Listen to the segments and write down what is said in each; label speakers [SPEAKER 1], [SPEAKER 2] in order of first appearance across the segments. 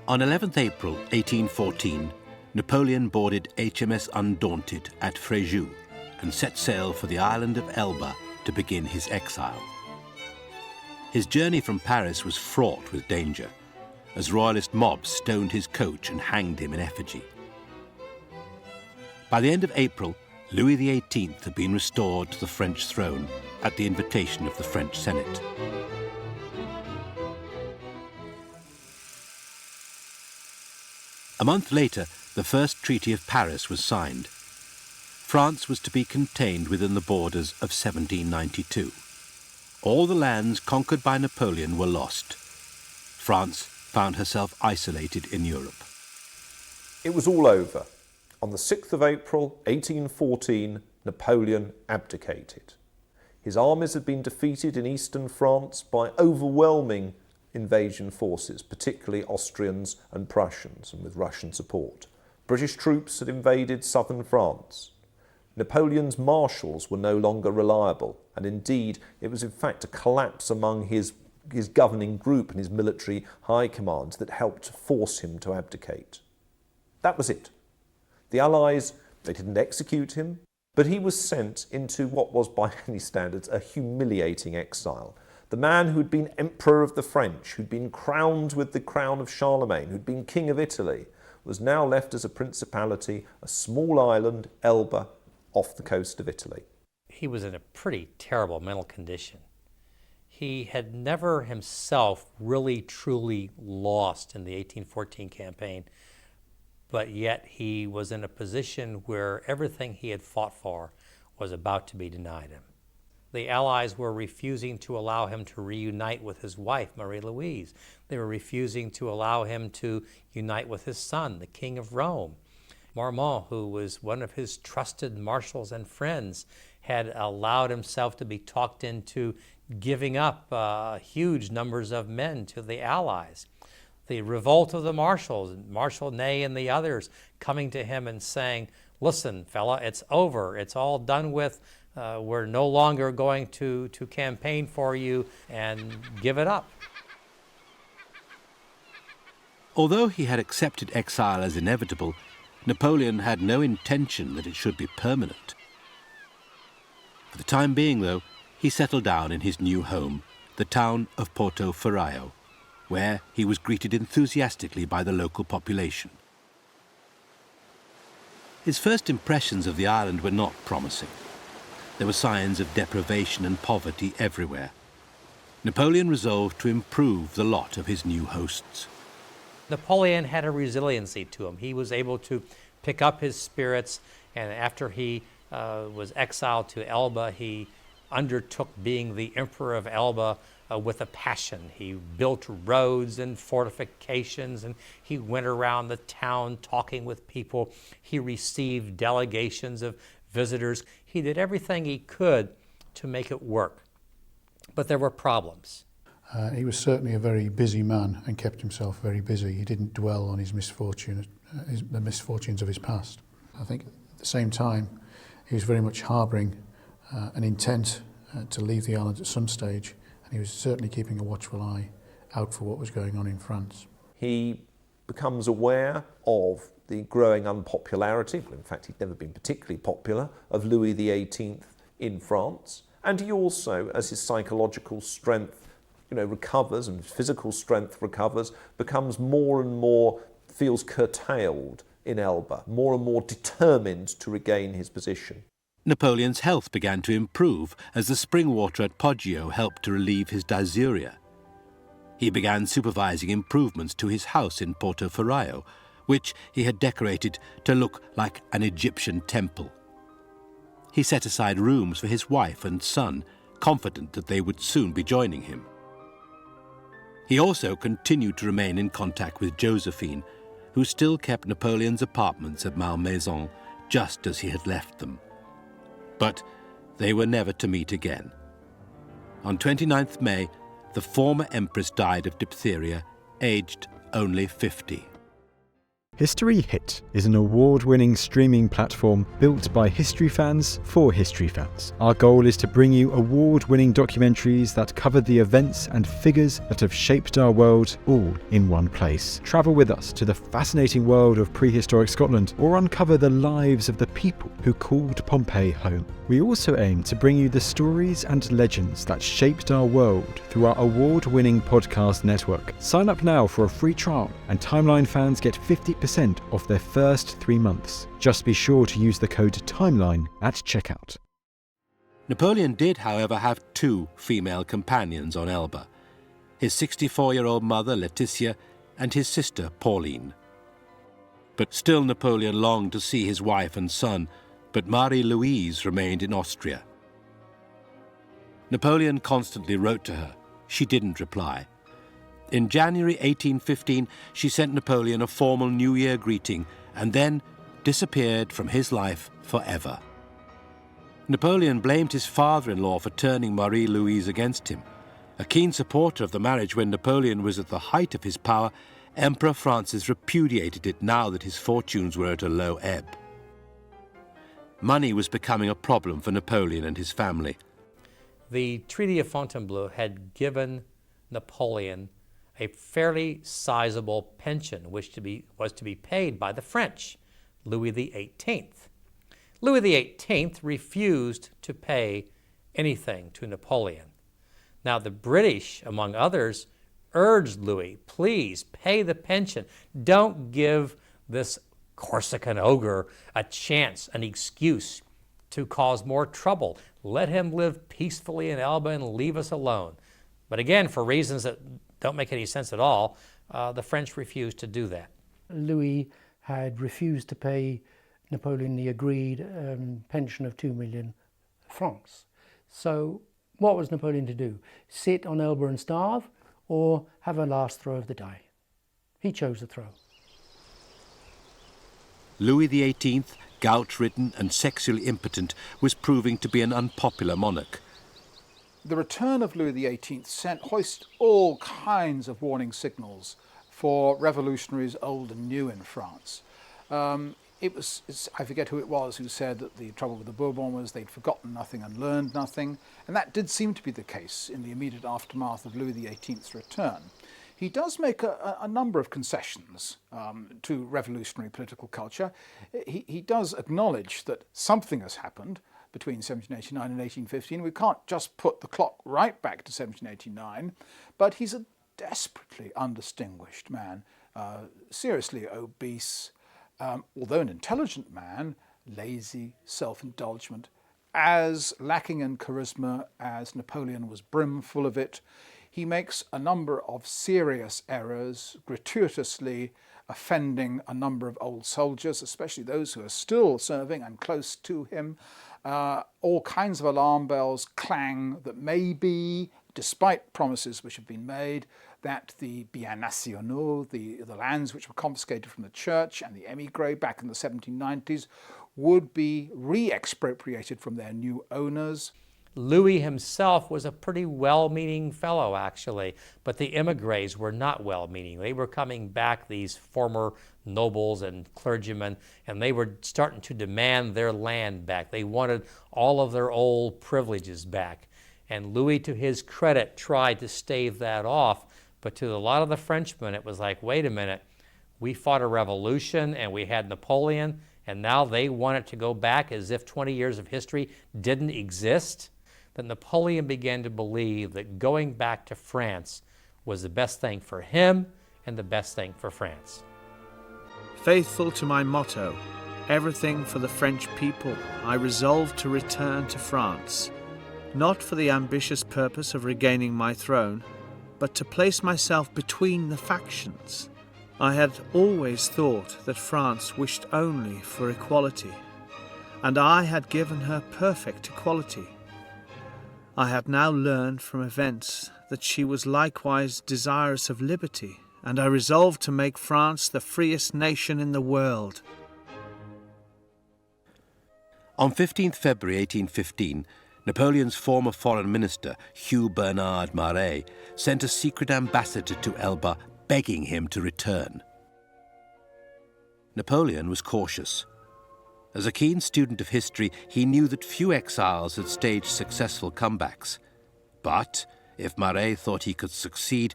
[SPEAKER 1] On 11th April 1814, Napoleon boarded HMS Undaunted at Fréjus and set sail for the island of Elba to begin his exile. His journey from Paris was fraught with danger, as royalist mobs stoned his coach and hanged him in effigy. By the end of April, Louis XVIII had been restored to the French throne at the invitation of the French Senate. A month later, the First Treaty of Paris was signed. France was to be contained within the borders of 1792. All the lands conquered by Napoleon were lost. France found herself isolated in Europe.
[SPEAKER 2] It was all over. On the 6th of April, 1814, Napoleon abdicated. His armies had been defeated in eastern France by overwhelming invasion forces, particularly Austrians and Prussians, and with Russian support. British troops had invaded southern France. Napoleon's marshals were no longer reliable, and indeed it was in fact a collapse among his governing group and his military high command that helped force him to abdicate. That was it. The Allies, they didn't execute him, but he was sent into what was by any standards a humiliating exile. The man who'd been Emperor of the French, who'd been crowned with the crown of Charlemagne, who'd been King of Italy, was now left as a principality, a small island, Elba, off the coast of Italy.
[SPEAKER 3] He was in a pretty terrible mental condition. He had never himself really truly lost in the 1814 campaign, but yet he was in a position where everything he had fought for was about to be denied him. The Allies were refusing to allow him to reunite with his wife, Marie-Louise. They were refusing to allow him to unite with his son, the King of Rome. Marmont, who was one of his trusted marshals and friends, had allowed himself to be talked into giving up huge numbers of men to the Allies. The revolt of the marshals, Marshal Ney and the others, coming to him and saying, "Listen, fella, it's over. It's all done with. We're no longer going to campaign for you, and give it up."
[SPEAKER 1] Although he had accepted exile as inevitable, Napoleon had no intention that it should be permanent. For the time being, though, he settled down in his new home, the town of Porto Ferraio, where he was greeted enthusiastically by the local population. His first impressions of the island were not promising. There were signs of deprivation and poverty everywhere. Napoleon resolved to improve the lot of his new hosts.
[SPEAKER 3] Napoleon had a resiliency to him. He was able to pick up his spirits, and after he was exiled to Elba, he undertook being the Emperor of Elba with a passion. He built roads and fortifications, and he went around the town talking with people. He received delegations of visitors. He did everything he could to make it work. But there were problems.
[SPEAKER 4] He was certainly a very busy man and kept himself very busy. He didn't dwell on his misfortune, the misfortunes of his past. I think at the same time, he was very much harbouring an intent to leave the island at some stage, and he was certainly keeping a watchful eye out for what was going on in France.
[SPEAKER 2] He becomes aware of the growing unpopularity, well, in fact he'd never been particularly popular, of Louis XVIII in France, and he also, as his psychological strength recovers and physical strength recovers, becomes more and more, feels curtailed in Elba, more and more determined to regain his position.
[SPEAKER 1] Napoleon's health began to improve as the spring water at Poggio helped to relieve his dysuria. He began supervising improvements to his house in Porto Ferraio, which he had decorated to look like an Egyptian temple. He set aside rooms for his wife and son, confident that they would soon be joining him. He also continued to remain in contact with Josephine, who still kept Napoleon's apartments at Malmaison just as he had left them. But they were never to meet again. On 29th May, the former empress died of diphtheria, aged only 50.
[SPEAKER 5] History Hit is an award-winning streaming platform built by history fans for history fans. Our goal is to bring you award-winning documentaries that cover the events and figures that have shaped our world all in one place. Travel with us to the fascinating world of prehistoric Scotland or uncover the lives of the people who called Pompeii home. We also aim to bring you the stories and legends that shaped our world through our award-winning podcast network. Sign up now for a free trial, and Timeline fans get 50% off their first 3 months. Just be sure to use the code TIMELINE at checkout.
[SPEAKER 1] Napoleon did, however, have 2 female companions on Elba, his 64-year-old mother, Laetitia, and his sister, Pauline. But still Napoleon longed to see his wife and son, but Marie-Louise remained in Austria. Napoleon constantly wrote to her. She didn't reply. In January 1815, she sent Napoleon a formal New Year greeting and then disappeared from his life forever. Napoleon blamed his father-in-law for turning Marie-Louise against him. A keen supporter of the marriage when Napoleon was at the height of his power, Emperor Francis repudiated it now that his fortunes were at a low ebb. Money was becoming a problem for Napoleon and his family.
[SPEAKER 3] The Treaty of Fontainebleau had given Napoleon a fairly sizable pension, which was to be paid by the French, Louis XVIII. Louis XVIII refused to pay anything to Napoleon. Now the British, among others, urged Louis, please pay the pension. Don't give this Corsican ogre a chance, an excuse to cause more trouble. Let him live peacefully in Elba and leave us alone. But again, for reasons that don't make any sense at all, the French refused to do that.
[SPEAKER 6] Louis had refused to pay Napoleon the agreed pension of 2 million francs. So what was Napoleon to do? Sit on Elba and starve, or have a last throw of the die? He chose the throw.
[SPEAKER 1] Louis XVIII, gout-ridden and sexually impotent, was proving to be an unpopular monarch.
[SPEAKER 7] The return of Louis XVIII hoisted all kinds of warning signals for revolutionaries old and new in France. I forget who it was who said that the trouble with the Bourbons was they'd forgotten nothing and learned nothing, and that did seem to be the case in the immediate aftermath of Louis XVIII's return. He does make a number of concessions to revolutionary political culture. He does acknowledge that something has happened between 1789 and 1815. We can't just put the clock right back to 1789, but he's a desperately undistinguished man, seriously obese, although an intelligent man, lazy, self-indulgent, as lacking in charisma as Napoleon was brimful of it. He makes a number of serious errors, gratuitously offending a number of old soldiers, especially those who are still serving and close to him. All kinds of alarm bells clang that maybe, despite promises which have been made, that the biens nationaux, the lands which were confiscated from the church and the émigrés back in the 1790s, would be re-expropriated from their new owners.
[SPEAKER 3] Louis himself was a pretty well-meaning fellow, actually, but the émigrés were not well-meaning. They were coming back, these former nobles and clergymen, and they were starting to demand their land back. They wanted all of their old privileges back. And Louis, to his credit, tried to stave that off, but to a lot of the Frenchmen, it was like, wait a minute, we fought a revolution and we had Napoleon, and now they wanted to go back as if 20 years of history didn't exist. That Napoleon began to believe that going back to France was the best thing for him and the best thing for France.
[SPEAKER 8] Faithful to my motto, everything for the French people, I resolved to return to France, not for the ambitious purpose of regaining my throne, but to place myself between the factions. I had always thought that France wished only for equality, and I had given her perfect equality. I had now learned from events that she was likewise desirous of liberty, and I resolved to make France the freest nation in the world.
[SPEAKER 1] On 15th February 1815, Napoleon's former foreign minister, Hugh Bernard Marais, sent a secret ambassador to Elba begging him to return. Napoleon was cautious. As a keen student of history, he knew that few exiles had staged successful comebacks. But if Marat thought he could succeed,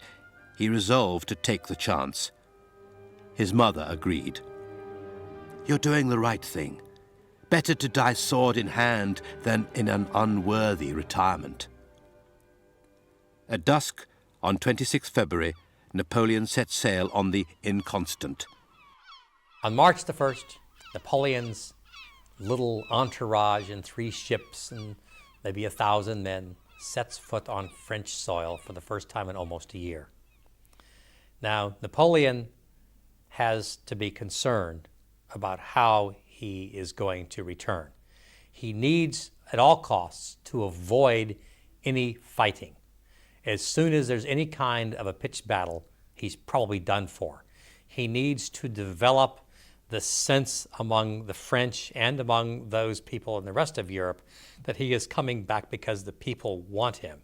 [SPEAKER 1] he resolved to take the chance. His mother agreed. "You're doing the right thing. Better to die sword in hand than in an unworthy retirement." At dusk, on 26 February, Napoleon set sail on the Inconstant.
[SPEAKER 3] On March the 1st, Napoleon's little entourage in 3 ships and maybe 1,000 men sets foot on French soil for the first time in almost a year. Now, Napoleon has to be concerned about how he is going to return. He needs, at all costs, to avoid any fighting. As soon as there's any kind of a pitched battle, he's probably done for. He needs to develop the sense among the French and among those people in the rest of Europe that he is coming back because the people want him.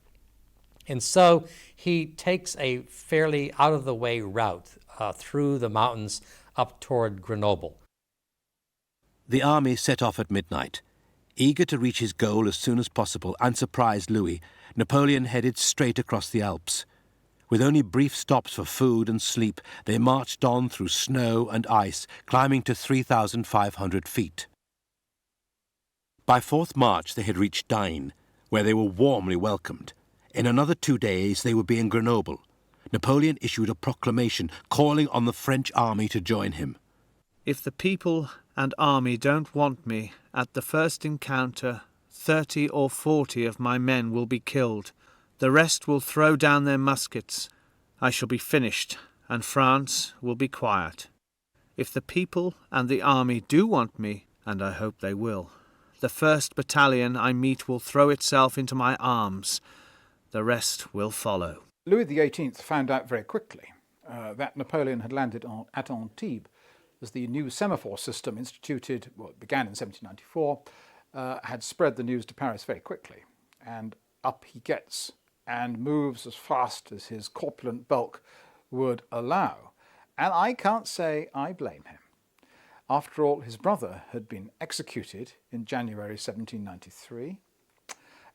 [SPEAKER 3] And so he takes a fairly out-of-the-way route through the mountains up toward Grenoble.
[SPEAKER 1] The army set off at midnight. Eager to reach his goal as soon as possible and surprise Louis, Napoleon headed straight across the Alps. With only brief stops for food and sleep, they marched on through snow and ice, climbing to 3,500 feet. By 4th March, they had reached Digne, where they were warmly welcomed. In another 2 days, they would be in Grenoble. Napoleon issued a proclamation calling on the French army to join him.
[SPEAKER 8] If the people and army don't want me, at the first encounter, 30 or 40 of my men will be killed. The rest will throw down their muskets. I shall be finished, and France will be quiet. If the people and the army do want me, and I hope they will, the first battalion I meet will throw itself into my arms. The rest will follow.
[SPEAKER 7] Louis XVIII found out very quickly that Napoleon had landed at Antibes, as the new semaphore system instituted, well, it began in 1794, had spread the news to Paris very quickly. And up he gets and moves as fast as his corpulent bulk would allow. And I can't say I blame him. After all, his brother had been executed in January 1793,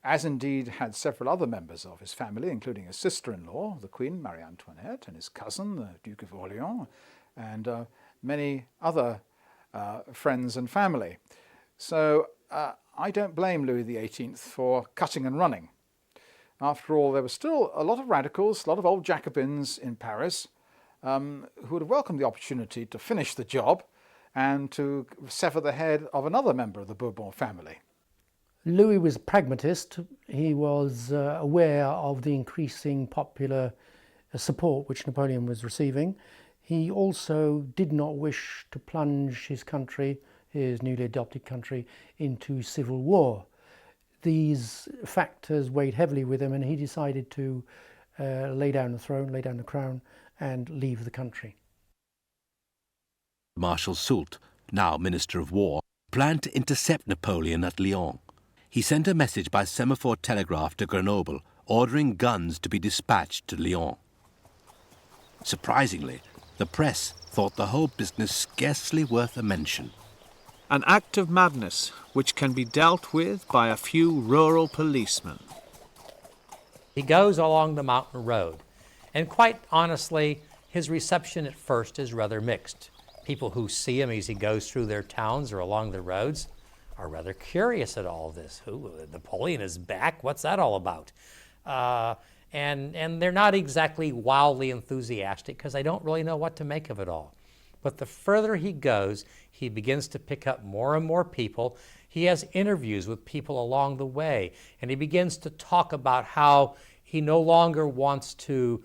[SPEAKER 7] as indeed had several other members of his family, including his sister-in-law, the Queen, Marie Antoinette, and his cousin, the Duke of Orleans, and many other friends and family. So I don't blame Louis XVIII for cutting and running. After all, there were still a lot of radicals, a lot of old Jacobins in Paris who would have welcomed the opportunity to finish the job and to sever the head of another member of the Bourbon family.
[SPEAKER 6] Louis was a pragmatist. He was aware of the increasing popular support which Napoleon was receiving. He also did not wish to plunge his country, his newly adopted country, into civil war. These factors weighed heavily with him, and he decided to lay down the throne, lay down the crown, and leave the country.
[SPEAKER 1] Marshal Soult, now Minister of War, planned to intercept Napoleon at Lyons. He sent a message by semaphore telegraph to Grenoble, ordering guns to be dispatched to Lyons. Surprisingly, the press thought the whole business scarcely worth a mention.
[SPEAKER 8] An act of madness which can be dealt with by a few rural policemen.
[SPEAKER 3] He goes along the mountain road, and quite honestly, his reception at first is rather mixed. People who see him as he goes through their towns or along the roads are rather curious at all this. Napoleon is back? What's that all about? And they're not exactly wildly enthusiastic because they don't really know what to make of it all. But the further he goes, he begins to pick up more and more people. He has interviews with people along the way, and he begins to talk about how he no longer wants to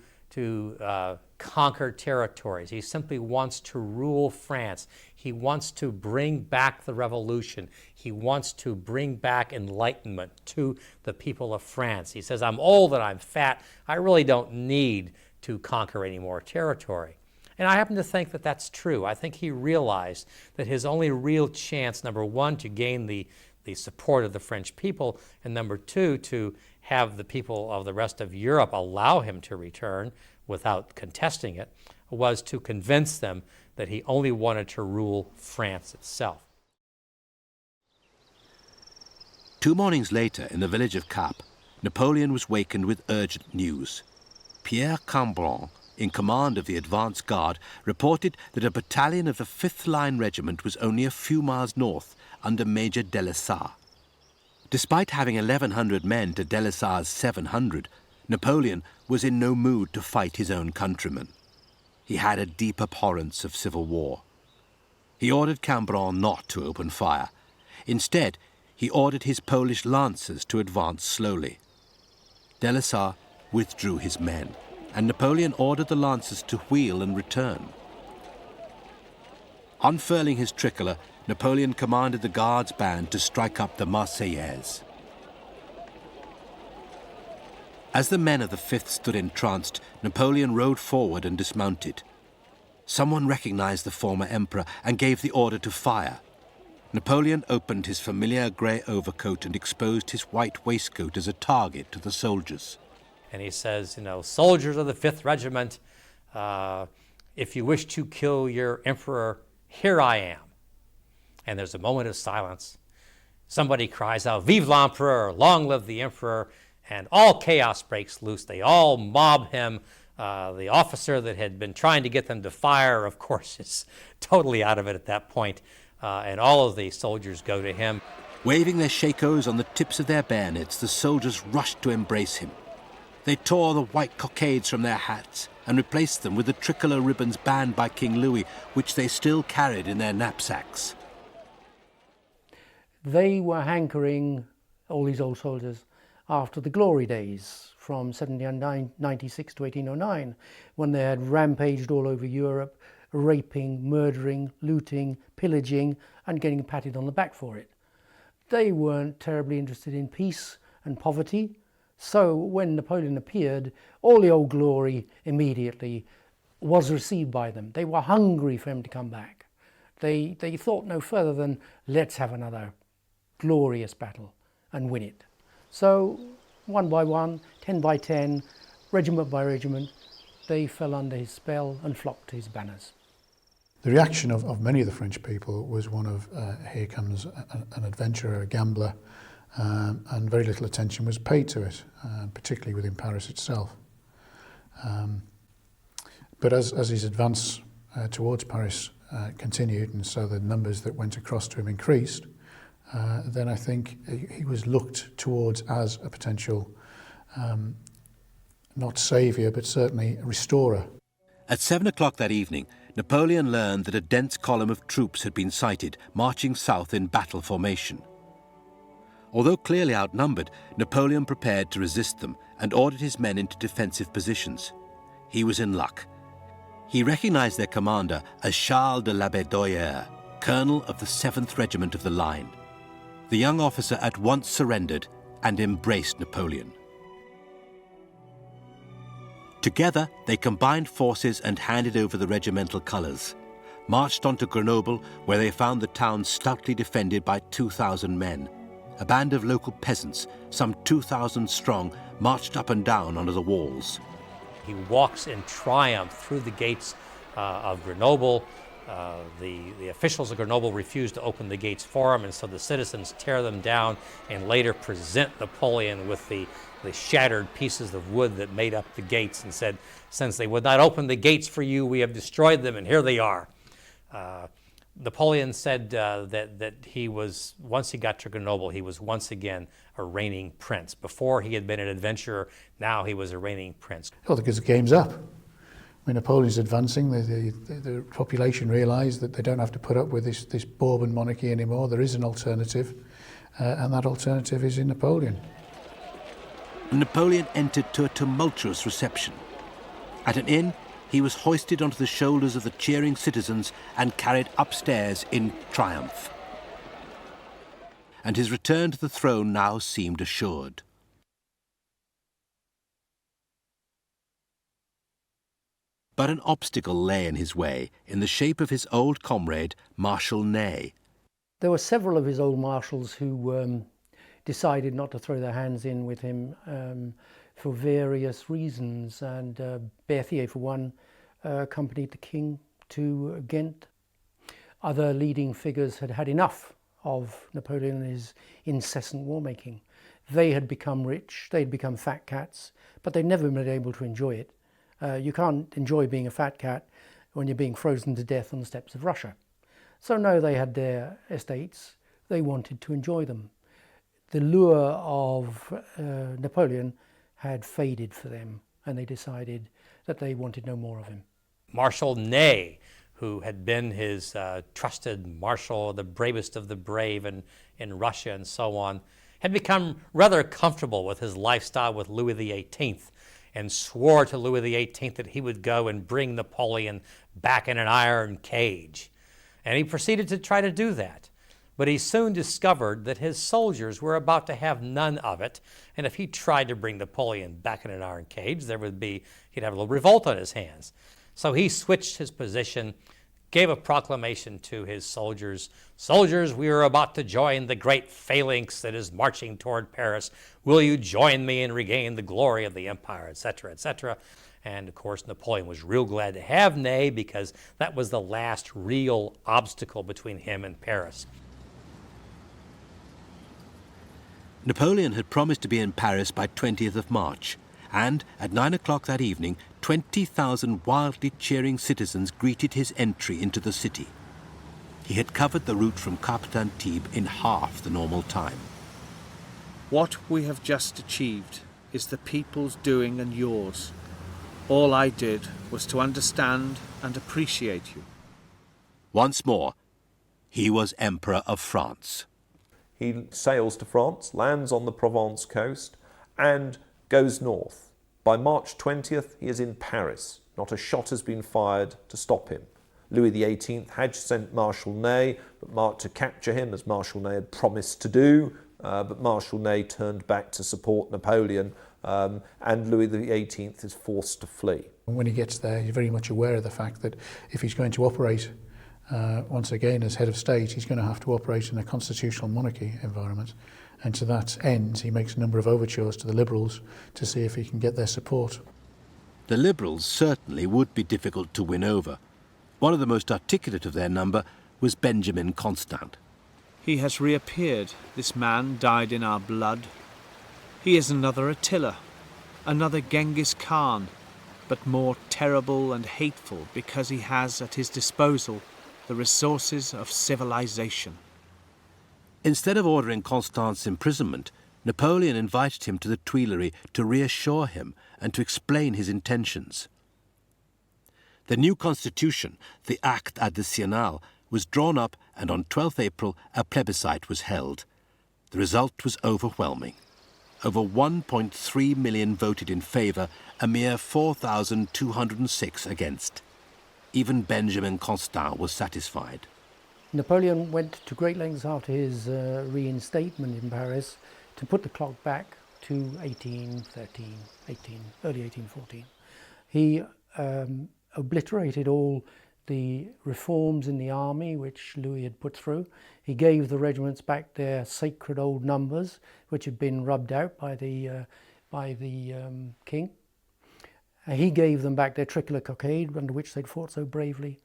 [SPEAKER 3] conquer territories. He simply wants to rule France. He wants to bring back the revolution. He wants to bring back enlightenment to the people of France. He says, I'm old and I'm fat. I really don't need to conquer any more territory. And I happen to think that that's true. I think he realized that his only real chance, number one, to gain the support of the French people, and number two, to have the people of the rest of Europe allow him to return without contesting it, was to convince them that he only wanted to rule France itself.
[SPEAKER 1] 2 mornings later, in the village of Cap, Napoleon was wakened with urgent news. Pierre Cambron, in command of the advance guard, reported that a battalion of the 5th Line Regiment was only a few miles north under Major Delessart. Despite having 1,100 men to Delessart's 700, Napoleon was in no mood to fight his own countrymen. He had a deep abhorrence of civil war. He ordered Cambron not to open fire. Instead, he ordered his Polish lancers to advance slowly. Delessart withdrew his men, and Napoleon ordered the lancers to wheel and return. Unfurling his tricolour, Napoleon commanded the Guards band to strike up the Marseillaise. As the men of the 5th stood entranced, Napoleon rode forward and dismounted. Someone recognized the former emperor and gave the order to fire. Napoleon opened his familiar grey overcoat and exposed his white waistcoat as a target to the soldiers.
[SPEAKER 3] And he says, you know, soldiers of the 5th Regiment, if you wish to kill your emperor, here I am. And there's a moment of silence. Somebody cries out, "Vive l'Empereur, long live the emperor," and all chaos breaks loose. They all mob him. The officer that had been trying to get them to fire, of course, is totally out of it at that point. And all of the soldiers go to him.
[SPEAKER 1] Waving their shakos on the tips of their bayonets, the soldiers rushed to embrace him. They tore the white cockades from their hats and replaced them with the tricolour ribbons banned by King Louis, which they still carried in their knapsacks.
[SPEAKER 6] They were hankering, all these old soldiers, after the glory days from 1796 to 1809, when they had rampaged all over Europe, raping, murdering, looting, pillaging, and getting patted on the back for it. They weren't terribly interested in peace and poverty. So when Napoleon appeared, all the old glory immediately was received by them. They were hungry for him to come back. They thought no further than, let's have another glorious battle and win it. So 1 by 1, 10 by 10, regiment by regiment, they fell under his spell and flocked to his banners.
[SPEAKER 4] The reaction of many of the French people was one of, here comes an adventurer, a gambler, and very little attention was paid to it, particularly within Paris itself. But as his advance towards Paris continued, and so the numbers that went across to him increased, then I think he was looked towards as a potential, not saviour, but certainly a restorer.
[SPEAKER 1] At 7 o'clock that evening, Napoleon learned that a dense column of troops had been sighted, marching south in battle formation. Although clearly outnumbered, Napoleon prepared to resist them and ordered his men into defensive positions. He was in luck. He recognized their commander as Charles de Labédoyère, colonel of the 7th Regiment of the Line. The young officer at once surrendered and embraced Napoleon. Together, they combined forces and handed over the regimental colours, marched on to Grenoble, where they found the town stoutly defended by 2,000 men. A band of local peasants, some 2,000 strong, marched up and down under the walls.
[SPEAKER 3] He walks in triumph through the gates of Grenoble. The officials of Grenoble refuse to open the gates for him, and so the citizens tear them down and later present Napoleon with the shattered pieces of wood that made up the gates and said, "Since they would not open the gates for you, we have destroyed them, and here they are." Napoleon said that he was, once he got to Grenoble, he was once again a reigning prince. Before he had been an adventurer, now he was a reigning prince.
[SPEAKER 4] Well, because the game's up. When Napoleon's advancing, the population realised that they don't have to put up with this Bourbon monarchy anymore. There is an alternative, and that alternative is in Napoleon.
[SPEAKER 1] Napoleon entered to a tumultuous reception. At an inn, he was hoisted onto the shoulders of the cheering citizens and carried upstairs in triumph. And his return to the throne now seemed assured. But an obstacle lay in his way, in the shape of his old comrade, Marshal Ney.
[SPEAKER 6] There were several of his old marshals who decided not to throw their hands in with him for various reasons, and Berthier, for one, accompanied the king to Ghent. Other leading figures had had enough of Napoleon and his incessant war-making. They had become rich, they'd become fat cats, but they'd never been able to enjoy it. You can't enjoy being a fat cat when you're being frozen to death on the steppes of Russia. So no, they had their estates, they wanted to enjoy them. The lure of Napoleon had faded for them, and they decided that they wanted no more of him.
[SPEAKER 3] Marshal Ney, who had been his trusted marshal, the bravest of the brave in Russia and so on, had become rather comfortable with his lifestyle with Louis XVIII and swore to Louis XVIII that he would go and bring Napoleon back in an iron cage. And he proceeded to try to do that. But he soon discovered that his soldiers were about to have none of it, and if he tried to bring Napoleon back in an iron cage, he'd have a little revolt on his hands. So he switched his position, gave a proclamation to his soldiers. Soldiers, we are about to join the great phalanx that is marching toward Paris. Will you join me and regain the glory of the empire, etc., etc.? And of course, Napoleon was real glad to have Ney because that was the last real obstacle between him and Paris.
[SPEAKER 1] Napoleon had promised to be in Paris by 20th of March, and at 9 o'clock that evening, 20,000 wildly cheering citizens greeted his entry into the city. He had covered the route from Cap d'Antibes in half the normal time.
[SPEAKER 8] What we have just achieved is the people's doing and yours. All I did was to understand and appreciate you.
[SPEAKER 1] Once more, he was Emperor of France.
[SPEAKER 2] He sails to France, lands on the Provence coast, and goes north. By March 20th, he is in Paris. Not a shot has been fired to stop him. Louis XVIII had sent Marshal Ney to capture him, as Marshal Ney had promised to do, but Marshal Ney turned back to support Napoleon, and Louis XVIII is forced to flee.
[SPEAKER 4] When he gets there, he's very much aware of the fact that if he's going to operate once again as head of state, he's going to have to operate in a constitutional monarchy environment. And to that end, he makes a number of overtures to the Liberals to see if he can get their support.
[SPEAKER 1] The Liberals certainly would be difficult to win over. One of the most articulate of their number was Benjamin Constant.
[SPEAKER 8] He has reappeared. This man died in our blood. He is another Attila, another Genghis Khan, but more terrible and hateful because he has at his disposal the resources of civilization.
[SPEAKER 1] Instead of ordering Constant's imprisonment, Napoleon invited him to the Tuileries to reassure him and to explain his intentions. The new constitution, the Acte Additionnel, was drawn up, and on 12th April a plebiscite was held. The result was overwhelming. Over 1.3 million voted in favour, a mere 4,206 against. Even Benjamin Constant was satisfied.
[SPEAKER 6] Napoleon went to great lengths after his reinstatement in Paris to put the clock back to 1813, early 1814. He obliterated all the reforms in the army which Louis had put through. He gave the regiments back their sacred old numbers, which had been rubbed out by the king. He gave them back their tricolor cockade, under which they'd fought so bravely.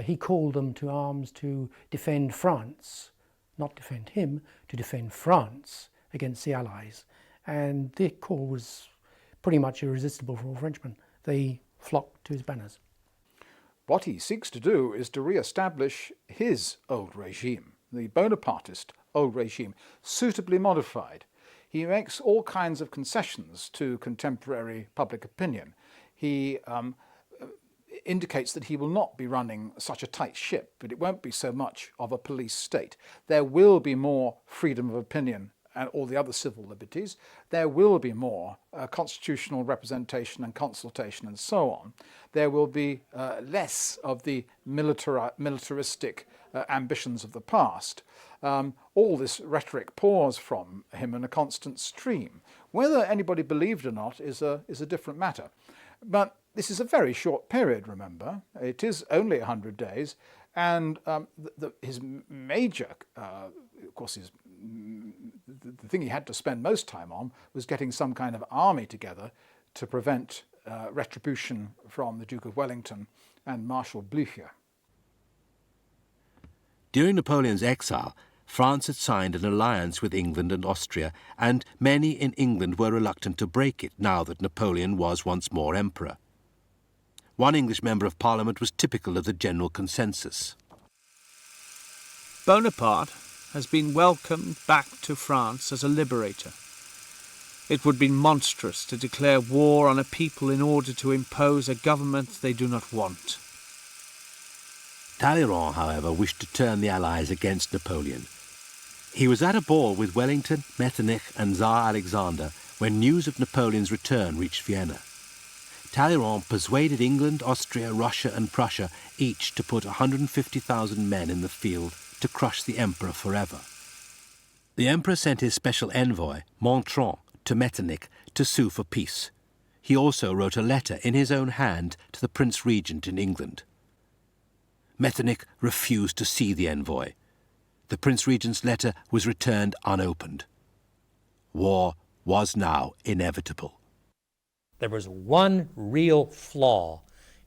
[SPEAKER 6] He called them to arms to defend France, not defend him, to defend France against the Allies. And the call was pretty much irresistible for all Frenchmen. They flocked to his banners.
[SPEAKER 7] What he seeks to do is to re-establish his old regime, the Bonapartist old regime, suitably modified. He makes all kinds of concessions to contemporary public opinion. He indicates that he will not be running such a tight ship, but it won't be so much of a police state. There will be more freedom of opinion and all the other civil liberties. There will be more constitutional representation and consultation and so on. There will be less of the militaristic ambitions of the past. All this rhetoric pours from him in a constant stream. Whether anybody believed or not is a different matter. But this is a very short period, remember. It is only 100 days, and his major, of course, the thing he had to spend most time on was getting some kind of army together to prevent retribution from the Duke of Wellington and Marshal Blücher.
[SPEAKER 1] During Napoleon's exile, France had signed an alliance with England and Austria, and many in England were reluctant to break it now that Napoleon was once more emperor. One English member of Parliament was typical of the general consensus.
[SPEAKER 8] Bonaparte has been welcomed back to France as a liberator. It would be monstrous to declare war on a people in order to impose a government they do not want.
[SPEAKER 1] Talleyrand, however, wished to turn the Allies against Napoleon. He was at a ball with Wellington, Metternich and Tsar Alexander when news of Napoleon's return reached Vienna. Talleyrand persuaded England, Austria, Russia and Prussia each to put 150,000 men in the field to crush the emperor forever. The emperor sent his special envoy, Montron, to Metternich to sue for peace. He also wrote a letter in his own hand to the Prince Regent in England. Metternich refused to see the envoy. The Prince Regent's letter was returned unopened. War was now inevitable.
[SPEAKER 3] There was one real flaw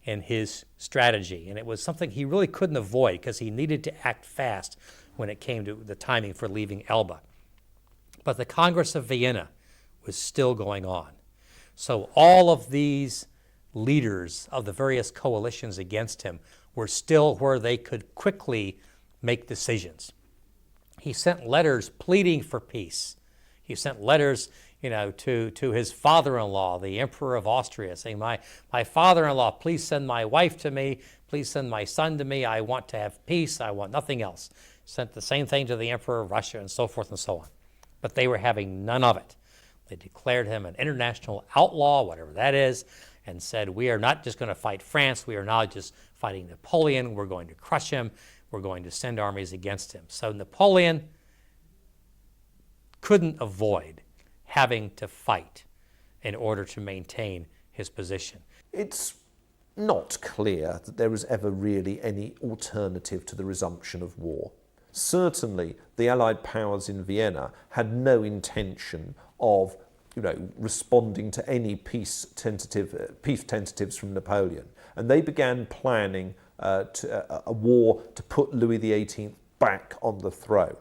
[SPEAKER 3] in his strategy, and it was something he really couldn't avoid because he needed to act fast when it came to the timing for leaving Elba. But the Congress of Vienna was still going on. So all of these leaders of the various coalitions against him were still where they could quickly make decisions. He sent letters pleading for peace. He sent letters, to his father-in-law, the Emperor of Austria, saying, my father-in-law, please send my wife to me, please send my son to me, I want to have peace, I want nothing else. Sent the same thing to the Emperor of Russia and so forth and so on. But they were having none of it. They declared him an international outlaw, whatever that is, and said, we are not just going to fight France, we are not just fighting Napoleon, we're going to crush him, we're going to send armies against him. So Napoleon couldn't avoid having to fight in order to maintain his position.
[SPEAKER 2] It's not clear that there was ever really any alternative to the resumption of war. Certainly, the Allied powers in Vienna had no intention of responding to any peace tentatives from Napoleon. And they began planning a war to put Louis XVIII back on the throne.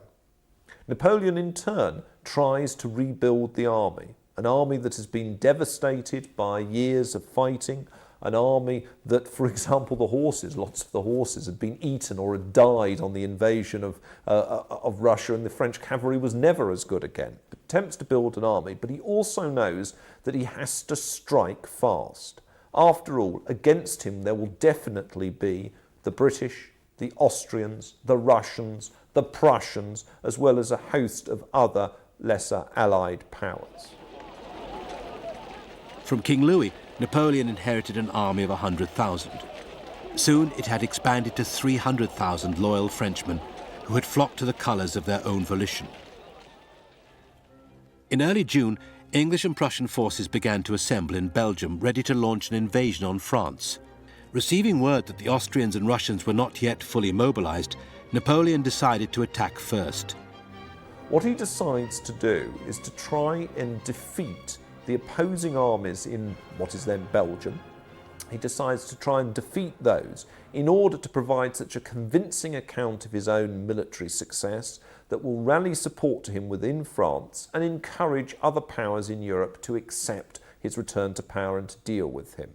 [SPEAKER 2] Napoleon, in turn, tries to rebuild the army, an army that has been devastated by years of fighting, an army that, for example, lots of the horses had been eaten or had died on the invasion of Russia, and the French cavalry was never as good again. Attempts to build an army, but he also knows that he has to strike fast. After all, against him there will definitely be the British, the Austrians, the Russians, the Prussians, as well as a host of other lesser Allied powers.
[SPEAKER 1] From King Louis, Napoleon inherited an army of 100,000. Soon it had expanded to 300,000 loyal Frenchmen who had flocked to the colours of their own volition. In early June, English and Prussian forces began to assemble in Belgium, ready to launch an invasion on France. Receiving word that the Austrians and Russians were not yet fully mobilised, Napoleon decided to attack first.
[SPEAKER 2] What he decides to do is to try and defeat the opposing armies in what is then Belgium. He decides to try and defeat those in order to provide such a convincing account of his own military success that will rally support to him within France and encourage other powers in Europe to accept his return to power and to deal with him.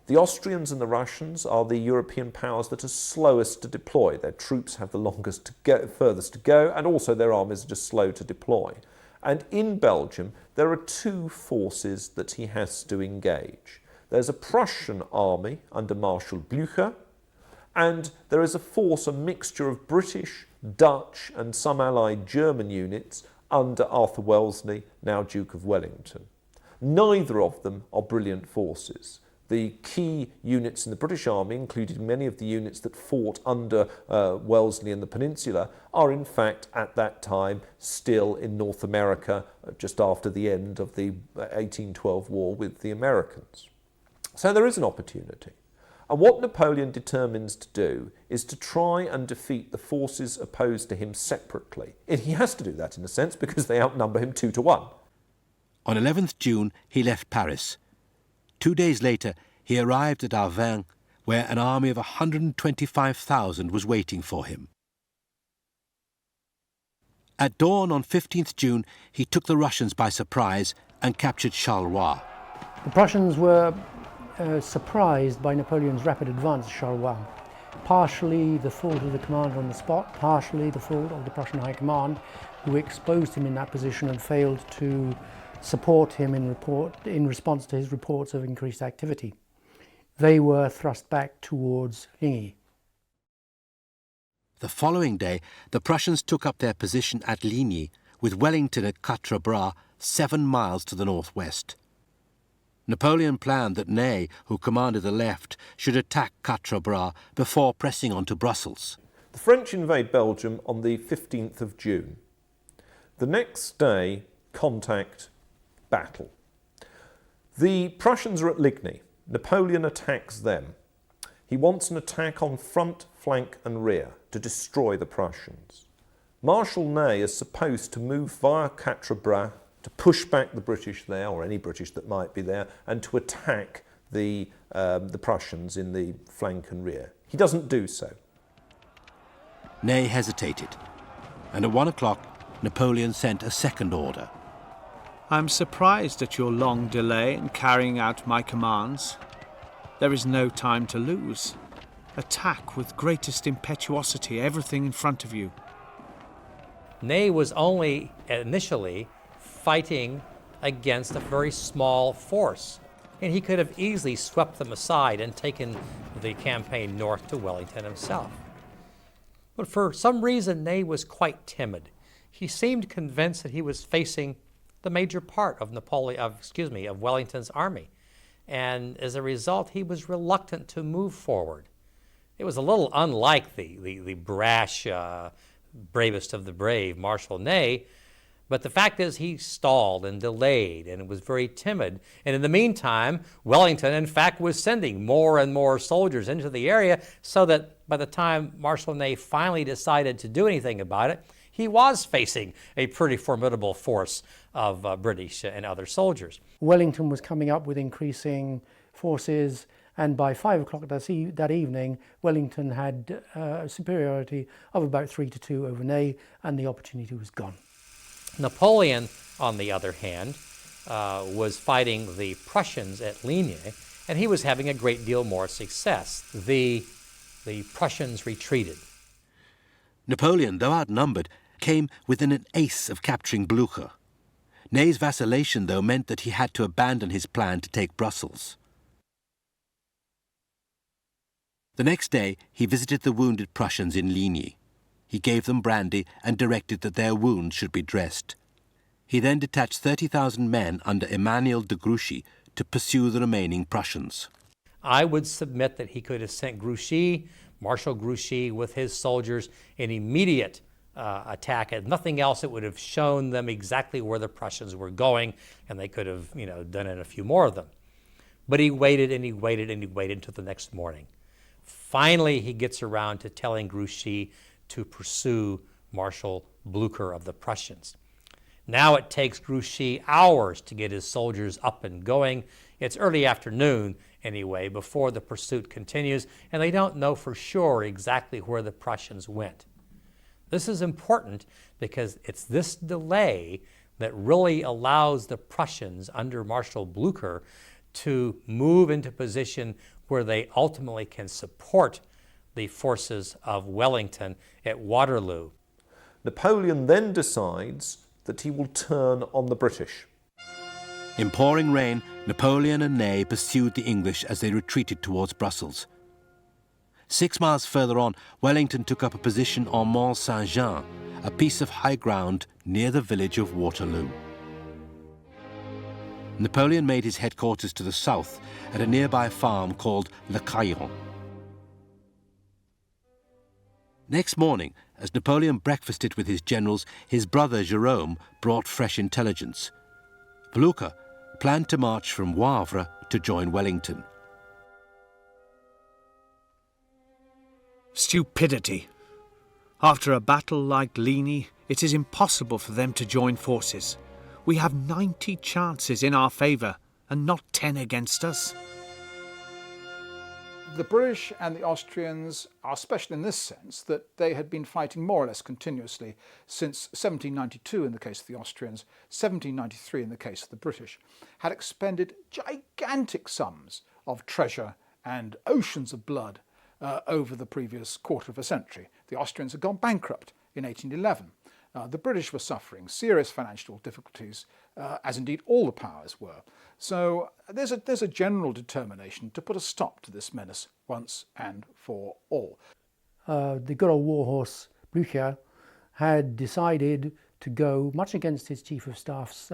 [SPEAKER 2] The Austrians and the Russians are the European powers that are slowest to deploy. Their troops have the furthest to go, and also their armies are just slow to deploy. And in Belgium, there are two forces that he has to engage. There's a Prussian army under Marshal Blücher, and there is a mixture of British, Dutch, and some allied German units under Arthur Wellesley, now Duke of Wellington. Neither of them are brilliant forces. The key units in the British Army, including many of the units that fought under Wellesley in the Peninsula, are in fact at that time still in North America, just after the end of the 1812 war with the Americans. So there is an opportunity. And what Napoleon determines to do is to try and defeat the forces opposed to him separately. And he has to do that in a sense because they outnumber him 2-1.
[SPEAKER 1] On 11th June, he left Paris. 2 days later, he arrived at Arvin, where an army of 125,000 was waiting for him. At dawn on 15th June, he took the Russians by surprise and captured Charleroi.
[SPEAKER 6] The Prussians were surprised by Napoleon's rapid advance at Charleroi. Partially the fault of the commander on the spot, partially the fault of the Prussian High Command, who exposed him in that position and failed to support him in response to his reports of increased activity. They were thrust back towards Ligny.
[SPEAKER 1] The following day, the Prussians took up their position at Ligny, with Wellington at Quatre Bras, 7 miles to the northwest. Napoleon planned that Ney, who commanded the left, should attack Quatre Bras before pressing on to Brussels.
[SPEAKER 2] The French invade Belgium on the 15th of June. The next day, contact, battle. The Prussians are at Ligny. Napoleon attacks them. He wants an attack on front, flank and rear to destroy the Prussians. Marshal Ney is supposed to move via Quatre Bras to push back the British there, or any British that might be there, and to attack the Prussians in the flank and rear. He doesn't do so.
[SPEAKER 1] Ney hesitated, and at 1 o'clock, Napoleon sent a second order.
[SPEAKER 8] I'm surprised at your long delay in carrying out my commands. There is no time to lose. Attack with greatest impetuosity everything in front of you.
[SPEAKER 3] Ney was only initially fighting against a very small force, and he could have easily swept them aside and taken the campaign north to Wellington himself. But for some reason, Ney was quite timid. He seemed convinced that he was facing the major part of Wellington's army, and as a result, he was reluctant to move forward. It was a little unlike the brash, bravest of the brave, Marshal Ney, but the fact is he stalled and delayed and was very timid. And in the meantime, Wellington, in fact, was sending more and more soldiers into the area so that by the time Marshal Ney finally decided to do anything about it, he was facing a pretty formidable force of British and other soldiers.
[SPEAKER 6] Wellington was coming up with increasing forces, and by 5 o'clock that evening, Wellington had a superiority of about 3-2 over Ney, and the opportunity was gone.
[SPEAKER 3] Napoleon, on the other hand, was fighting the Prussians at Ligny, and he was having a great deal more success. The Prussians retreated.
[SPEAKER 1] Napoleon, though outnumbered, came within an ace of capturing Blucher. Ney's vacillation, though, meant that he had to abandon his plan to take Brussels. The next day, he visited the wounded Prussians in Ligny. He gave them brandy and directed that their wounds should be dressed. He then detached 30,000 men under Emmanuel de Grouchy to pursue the remaining Prussians.
[SPEAKER 3] I would submit that he could have sent Grouchy, Marshal Grouchy, with his soldiers in immediate attack. If nothing else, it would have shown them exactly where the Prussians were going, and they could have, done it a few more of them. But he waited and he waited and he waited until the next morning. Finally, he gets around to telling Grouchy to pursue Marshal Blucher of the Prussians. Now it takes Grouchy hours to get his soldiers up and going. It's early afternoon, anyway, before the pursuit continues, and they don't know for sure exactly where the Prussians went. This is important because it's this delay that really allows the Prussians under Marshal Blucher to move into position where they ultimately can support the forces of Wellington at Waterloo.
[SPEAKER 2] Napoleon then decides that he will turn on the British.
[SPEAKER 1] In pouring rain, Napoleon and Ney pursued the English as they retreated towards Brussels. 6 miles further on, Wellington took up a position on Mont Saint-Jean, a piece of high ground near the village of Waterloo. Napoleon made his headquarters to the south at a nearby farm called Le Caillon. Next morning, as Napoleon breakfasted with his generals, his brother Jérôme brought fresh intelligence. Blucher planned to march from Wavre to join Wellington.
[SPEAKER 8] Stupidity. After a battle like Ligny, it is impossible for them to join forces. We have 90 chances in our favour, and not 10 against us?
[SPEAKER 7] The British and the Austrians are special in this sense that they had been fighting more or less continuously since 1792 in the case of the Austrians, 1793 in the case of the British, had expended gigantic sums of treasure and oceans of blood over the previous quarter of a century. The Austrians had gone bankrupt in 1811. The British were suffering serious financial difficulties, as indeed all the powers were. So there's a general determination to put a stop to this menace once and for all.
[SPEAKER 6] The good old warhorse Blücher had decided to go, much against his chief of staff's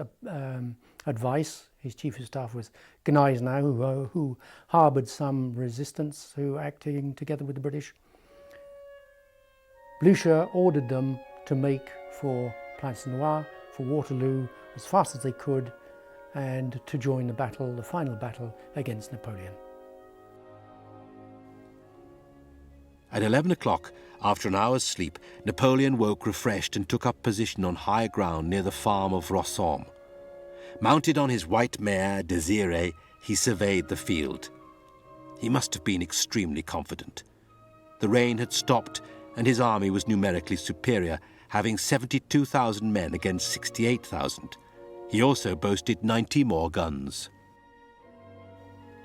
[SPEAKER 6] advice. His chief of staff was Gneisenau, who harboured some resistance, who acting together with the British. Blücher ordered them to make for Plancenoit, for Waterloo, as fast as they could, and to join the battle, the final battle against Napoleon.
[SPEAKER 1] At 11 o'clock, after an hour's sleep, Napoleon woke refreshed and took up position on high ground near the farm of Rossomme. Mounted on his white mare, Désirée, he surveyed the field. He must have been extremely confident. The rain had stopped, and his army was numerically superior, having 72,000 men against 68,000. He also boasted 90 more guns.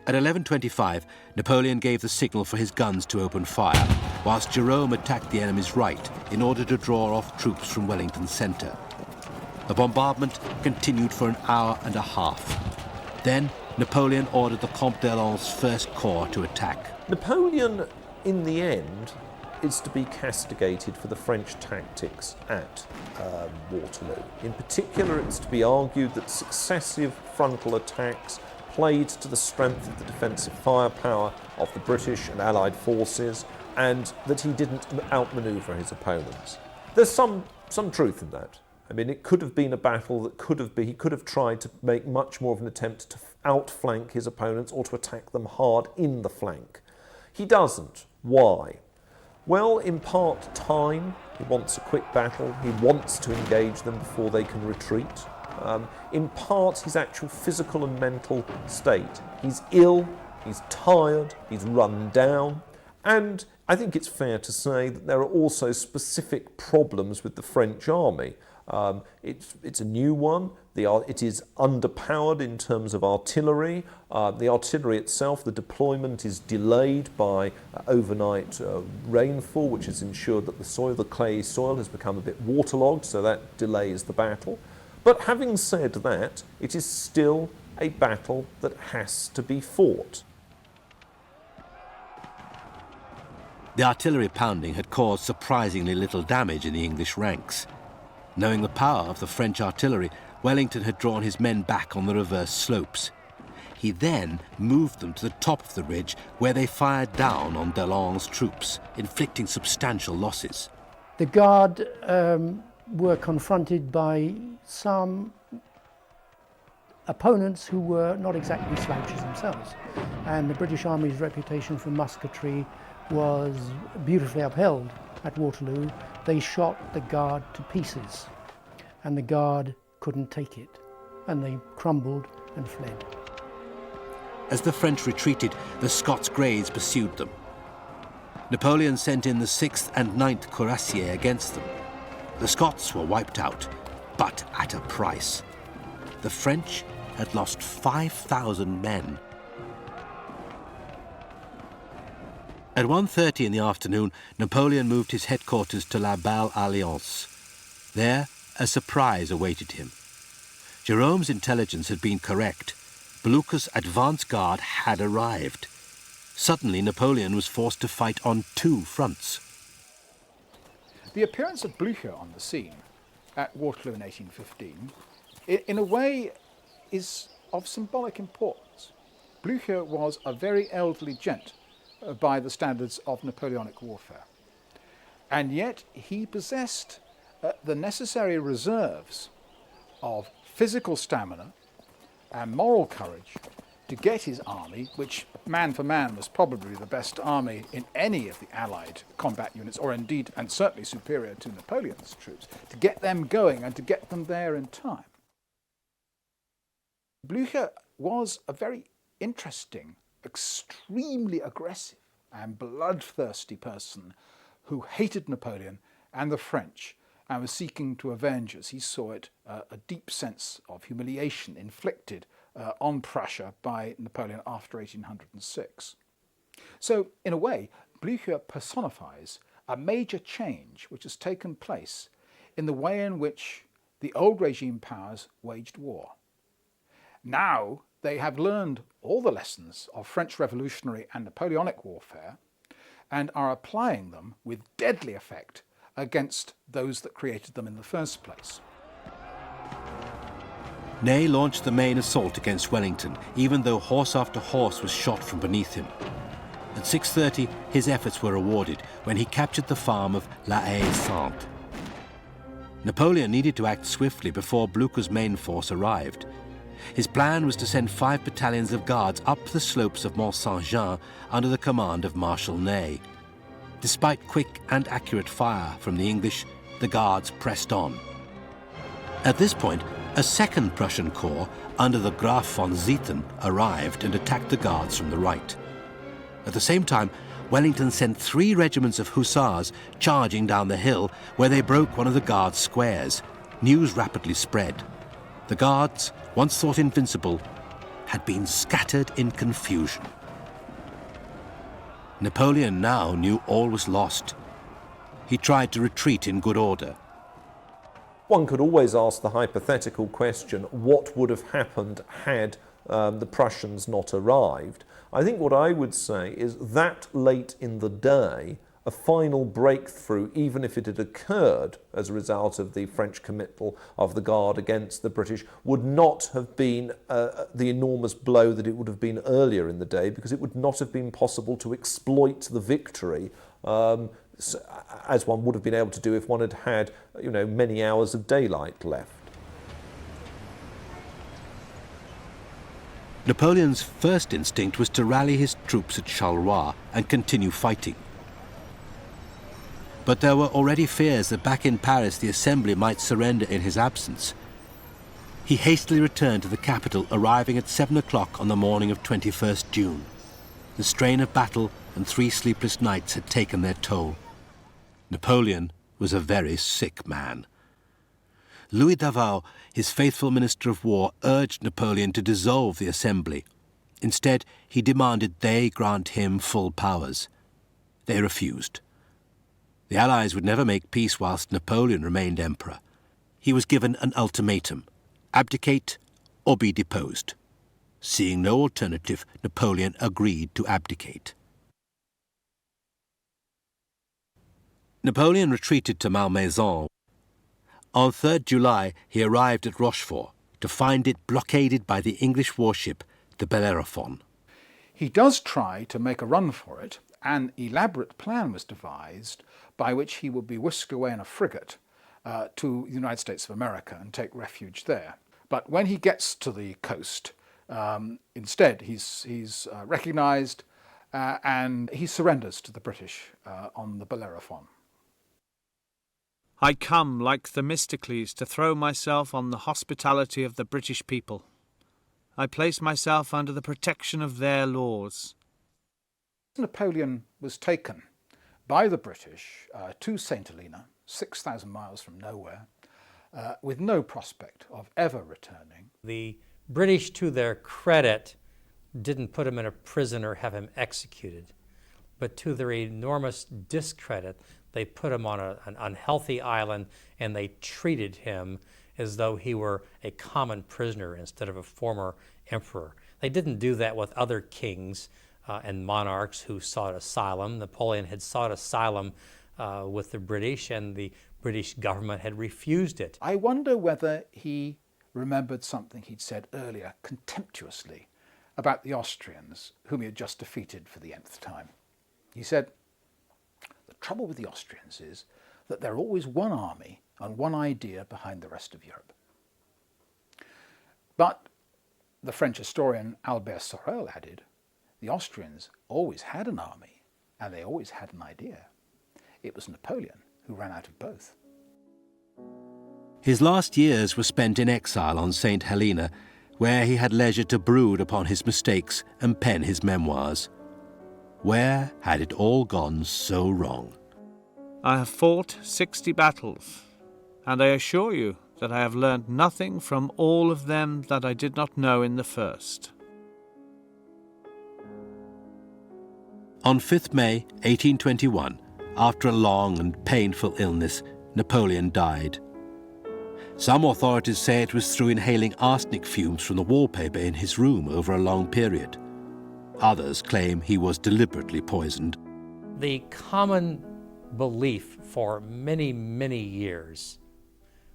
[SPEAKER 1] At 11:25, Napoleon gave the signal for his guns to open fire, whilst Jerome attacked the enemy's right in order to draw off troops from Wellington's centre. The bombardment continued for an hour and a half. Then Napoleon ordered the Comte d'Erlon's First Corps to attack.
[SPEAKER 2] Napoleon, in the end, is to be castigated for the French tactics at Waterloo. In particular, it's to be argued that successive frontal attacks played to the strength of the defensive firepower of the British and Allied forces, and that he didn't outmaneuver his opponents. There's some truth in that. I mean, it could have been a battle that he could have tried to make much more of an attempt to outflank his opponents or to attack them hard in the flank. He doesn't. Why? Well, in part time. He wants a quick battle. He wants to engage them before they can retreat. In part, his actual physical and mental state. He's ill, he's tired, he's run down, and I think it's fair to say that there are also specific problems with the French army. It's a new one. It is underpowered in terms of artillery. The artillery itself, the deployment is delayed by overnight rainfall, which has ensured that the clay soil has become a bit waterlogged, so that delays the battle. But having said that, it is still a battle that has to be fought.
[SPEAKER 1] The artillery pounding had caused surprisingly little damage in the English ranks. Knowing the power of the French artillery, Wellington had drawn his men back on the reverse slopes. He then moved them to the top of the ridge, where they fired down on d'Erlon's troops, inflicting substantial losses.
[SPEAKER 6] The Guard were confronted by some opponents who were not exactly slouches themselves, and the British Army's reputation for musketry was beautifully upheld at Waterloo. They shot the Guard to pieces, and the Guard couldn't take it, and they crumbled and fled.
[SPEAKER 1] As the French retreated, the Scots Greys pursued them. Napoleon sent in the 6th and 9th Cuirassiers against them. The Scots were wiped out, but at a price. The French had lost 5,000 men. At 1:30 in the afternoon, Napoleon moved his headquarters to La Belle Alliance. There, a surprise awaited him. Jerome's intelligence had been correct. Blücher's advance guard had arrived. Suddenly, Napoleon was forced to fight on two fronts.
[SPEAKER 7] The appearance of Blücher on the scene at Waterloo in 1815, in a way, is of symbolic importance. Blücher was a very elderly gent by the standards of Napoleonic warfare, and yet he possessed the necessary reserves of physical stamina and moral courage to get his army, which man for man was probably the best army in any of the Allied combat units, or indeed and certainly superior to Napoleon's troops, to get them going and to get them there in time. Blücher was a very interesting, extremely aggressive and bloodthirsty person who hated Napoleon and the French and was seeking to avenge, as he saw it, a deep sense of humiliation inflicted on Prussia by Napoleon after 1806. So, in a way, Blücher personifies a major change which has taken place in the way in which the old regime powers waged war. Now they have learned all the lessons of French revolutionary and Napoleonic warfare and are applying them with deadly effect against those that created them in the first place.
[SPEAKER 1] Ney launched the main assault against Wellington, even though horse after horse was shot from beneath him. At 6:30, his efforts were rewarded when he captured the farm of La Haye-Sainte. Napoleon needed to act swiftly before Blücher's main force arrived. His plan was to send 5 battalions of guards up the slopes of Mont Saint-Jean under the command of Marshal Ney. Despite quick and accurate fire from the English, the guards pressed on. At this point, a second Prussian corps under the Graf von Zieten arrived and attacked the guards from the right. At the same time, Wellington sent 3 regiments of hussars charging down the hill, where they broke one of the guards' squares. News rapidly spread. The guards, once thought invincible, had been scattered in confusion. Napoleon now knew all was lost. He tried to retreat in good order.
[SPEAKER 2] One could always ask the hypothetical question, what would have happened had the Prussians not arrived? I think what I would say is that late in the day, a final breakthrough, even if it had occurred as a result of the French committal of the Guard against the British, would not have been the enormous blow that it would have been earlier in the day, because it would not have been possible to exploit the victory as one would have been able to do if one had had, many hours of daylight left.
[SPEAKER 1] Napoleon's first instinct was to rally his troops at Charleroi and continue fighting. But there were already fears that back in Paris the Assembly might surrender in his absence. He hastily returned to the capital, arriving at 7 o'clock on the morning of 21st June. The strain of battle and 3 sleepless nights had taken their toll. Napoleon was a very sick man. Louis Daval, his faithful Minister of War, urged Napoleon to dissolve the Assembly. Instead, he demanded they grant him full powers. They refused. The Allies would never make peace whilst Napoleon remained emperor. He was given an ultimatum: abdicate or be deposed. Seeing no alternative, Napoleon agreed to abdicate. Napoleon retreated to Malmaison. On 3rd July, he arrived at Rochefort to find it blockaded by the English warship, the Bellerophon.
[SPEAKER 7] He does try to make a run for it. An elaborate plan was devised by which he would be whisked away in a frigate to the United States of America and take refuge there. But when he gets to the coast, instead he's recognised and he surrenders to the British on the Bellerophon.
[SPEAKER 8] I come, like Themistocles, to throw myself on the hospitality of the British people. I place myself under the protection of their laws.
[SPEAKER 7] Napoleon was taken by the British to St Helena, 6,000 miles from nowhere, with no prospect of ever returning.
[SPEAKER 3] The British, to their credit, didn't put him in a prison or have him executed, but to their enormous discredit, they put him on an unhealthy island and they treated him as though he were a common prisoner instead of a former emperor. They didn't do that with other kings and monarchs who sought asylum. Napoleon had sought asylum with the British, and the British government had refused it.
[SPEAKER 7] I wonder whether he remembered something he'd said earlier contemptuously about the Austrians, whom he had just defeated for the nth time. He said, "The trouble with the Austrians is that they're always one army and one idea behind the rest of Europe." But the French historian Albert Sorel added, the Austrians always had an army and they always had an idea. It was Napoleon who ran out of both.
[SPEAKER 1] His last years were spent in exile on St Helena, where he had leisure to brood upon his mistakes and pen his memoirs. Where had it all gone so wrong?
[SPEAKER 8] I have fought 60 battles, and I assure you that I have learned nothing from all of them that I did not know in the first.
[SPEAKER 1] On 5th May 1821, after a long and painful illness, Napoleon died. Some authorities say it was through inhaling arsenic fumes from the wallpaper in his room over a long period. Others claim he was deliberately poisoned.
[SPEAKER 3] The common belief for many, many years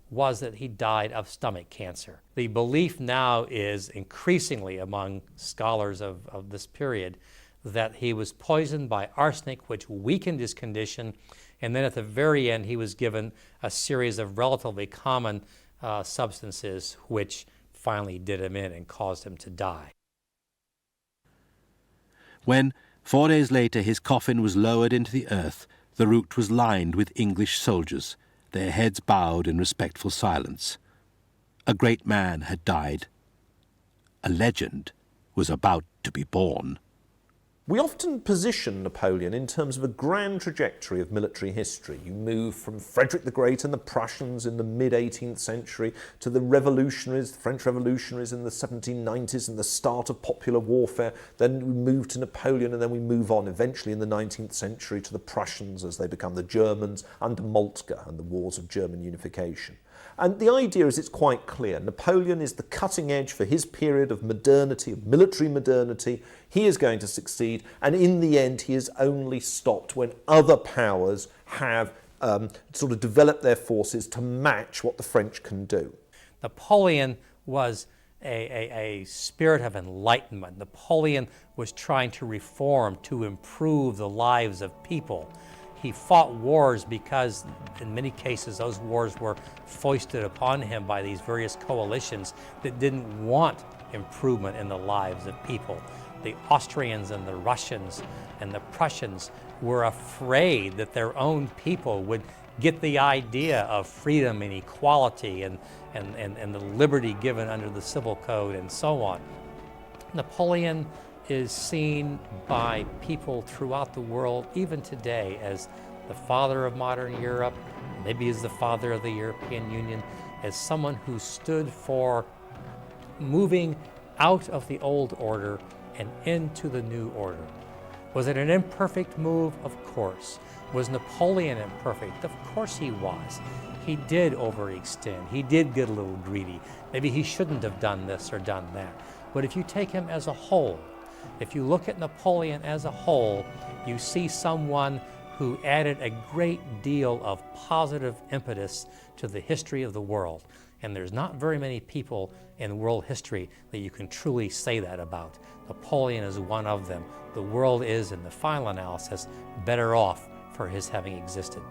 [SPEAKER 3] was that he died of stomach cancer. The belief now is increasingly among scholars of this period that he was poisoned by arsenic, which weakened his condition, and then at the very end he was given a series of relatively common substances which finally did him in and caused him to die.
[SPEAKER 1] When, 4 days later, his coffin was lowered into the earth, the route was lined with English soldiers, their heads bowed in respectful silence. A great man had died. A legend was about to be born.
[SPEAKER 2] We often position Napoleon in terms of a grand trajectory of military history. You move from Frederick the Great and the Prussians in the mid-18th century to the revolutionaries, the French revolutionaries in the 1790s and the start of popular warfare. Then we move to Napoleon and then we move on eventually in the 19th century to the Prussians as they become the Germans under Moltke and the wars of German unification. And the idea is it's quite clear. Napoleon is the cutting edge for his period of modernity, of military modernity. He is going to succeed, and in the end he is only stopped when other powers have sort of developed their forces to match what the French can do.
[SPEAKER 3] Napoleon was a spirit of enlightenment. Napoleon was trying to reform, to improve the lives of people. He fought wars because, in many cases, those wars were foisted upon him by these various coalitions that didn't want improvement in the lives of people. The Austrians and the Russians and the Prussians were afraid that their own people would get the idea of freedom and equality and the liberty given under the Civil Code and so on. Napoleon is seen by people throughout the world, even today, as the father of modern Europe, maybe as the father of the European Union, as someone who stood for moving out of the old order and into the new order. Was it an imperfect move? Of course. Was Napoleon imperfect? Of course he was. He did overextend. He did get a little greedy. Maybe he shouldn't have done this or done that. But if you take him as a whole, if you look at Napoleon as a whole, you see someone who added a great deal of positive impetus to the history of the world. And there's not very many people in world history that you can truly say that about. Napoleon is one of them. The world is, in the final analysis, better off for his having existed.